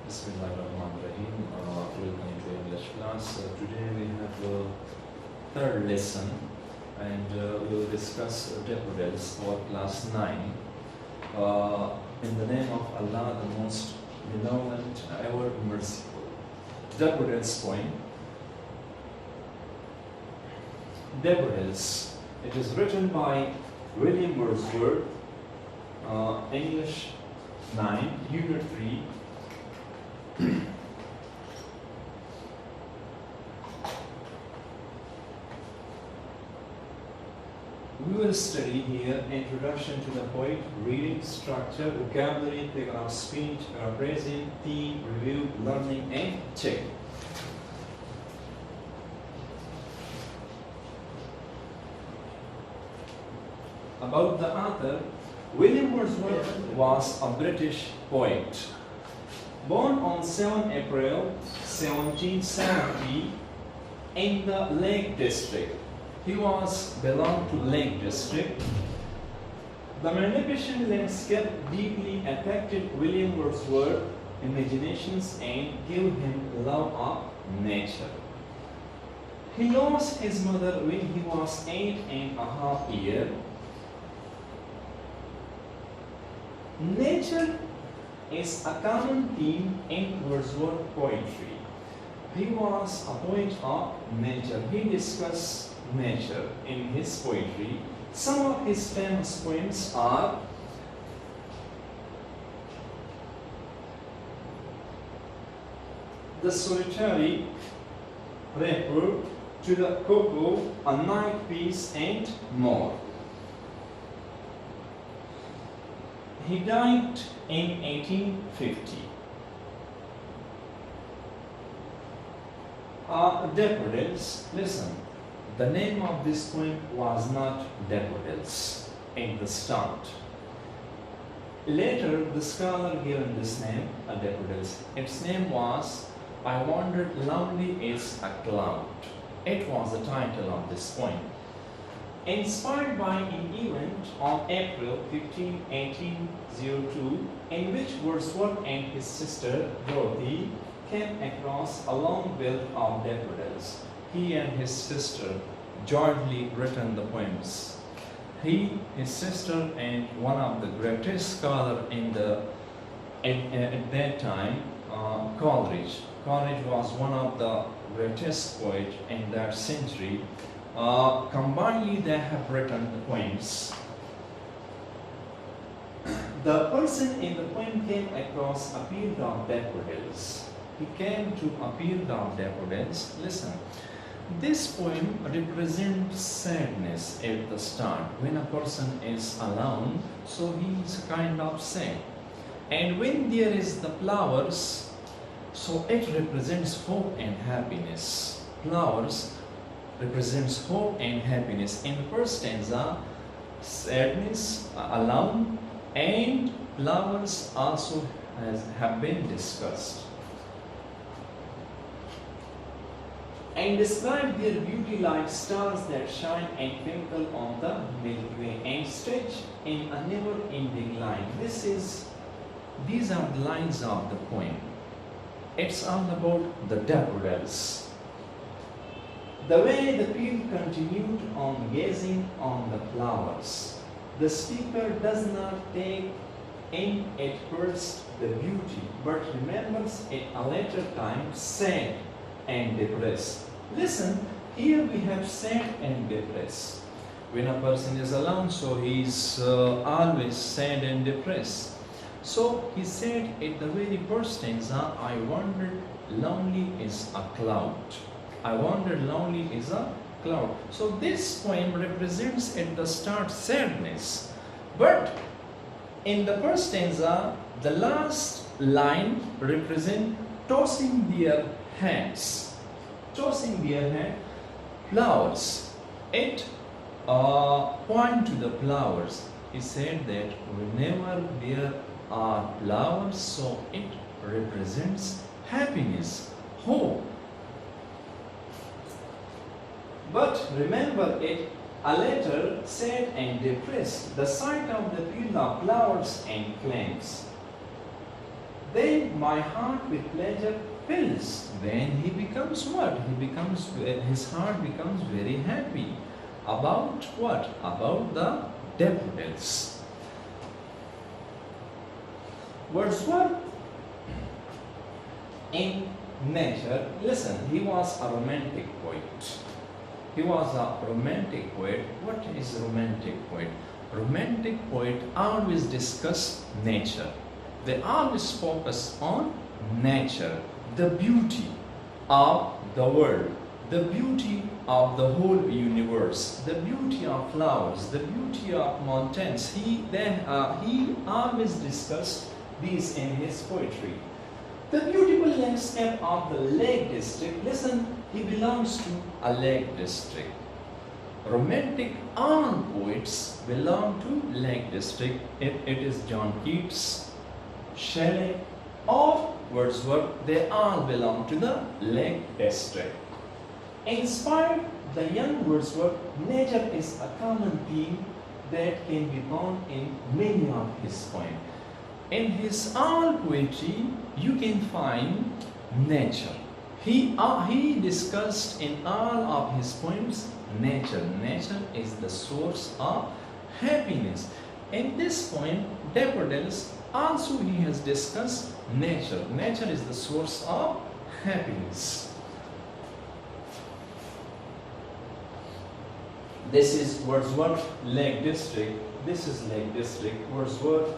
Bismillahirrahmanirrahim. Welcome to English class. Today we have a third lesson and we will discuss Daffodils for class 9. In the name of Allah, the most benevolent, ever merciful. Daffodils poem. Daffodils. It is written by William Wordsworth, English 9, Unit 3. We will study here introduction to the poet, reading, structure, vocabulary, figure of speech, paraphrasing, theme, review, learning, and check. About the author, William Wordsworth was a British poet. Born on 7 April 1770 in the Lake District. He belonged to Lake District. The magnificent landscape deeply affected William Wordsworth's imaginations and gave him love of nature. He lost his mother when he was 8.5 years. Nature is a common theme in Wordsworth poetry. He was a poet of nature. He discussed nature in his poetry. Some of his famous poems are The Solitary Reaper, To the Cuckoo, A Night Piece, and more. He died in 1850. Daffodils. Listen, the name of this poem was not Daffodils in the start. Later, the scholar given this name, Daffodils. Its name was I Wandered Lonely as a Cloud. It was the title of this poem. Inspired by an event on April 15, 1802, in which Wordsworth and his sister Dorothy came across a long belt of daffodils. He and his sister jointly written the poems. He, his sister, and one of the greatest scholars at that time, Coleridge. Coleridge was one of the greatest poets in that century. Combinedly, they have written the poems. The person in the poem came across a field of daffodils. He came to a field of daffodils. Listen, this poem represents sadness at the start. When a person is alone, so he is kind of sad. And when there is the flowers, so it represents hope and happiness. Flowers represents hope and happiness. In the first stanza, sadness, alone, and flowers also have been discussed. And describe their beauty like stars that shine and twinkle on the Milky Way and stretch in a never-ending line. These are the lines of the poem. It's all about the daffodils. The way the field continued on gazing on the flowers, the speaker does not take in at first the beauty, but remembers at a later time sad and depressed. Listen, here we have sad and depressed. When a person is alone, so he is always sad and depressed. So he said at the very first stanza, I wandered lonely as a cloud. I wandered lonely as a cloud. So this poem represents at the start sadness. But in the first stanza, the last line represents tossing their hands. Tossing their hands, flowers. It point to the flowers. He said that whenever there are flowers, so it represents happiness, hope. But remember it, a later sad and depressed, the sight of the field of flowers and flames. then my heart with pleasure fills. Then he becomes what? His heart becomes very happy. About what? About the daffodils. Wordsworth in nature, listen, he was a romantic poet. He was a romantic poet. What is romantic poet? Romantic poet always discuss nature. They always focus on nature, the beauty of the world, the beauty of the whole universe, the beauty of flowers, the beauty of mountains. He always discussed these in his poetry. The beautiful landscape of the Lake District. Listen, he belongs to a Lake District. Romantic all poets belong to Lake District. If it is John Keats, Shelley, or Wordsworth, they all belong to the Lake District. Inspired the young Wordsworth, nature is a common theme that can be found in many of his poems. In his all poetry, you can find nature. He discussed in all of his poems nature. Nature is the source of happiness. In this poem, Daffodils, also he has discussed nature. Nature is the source of happiness. This is Wordsworth, Lake District. This is Lake District, Wordsworth.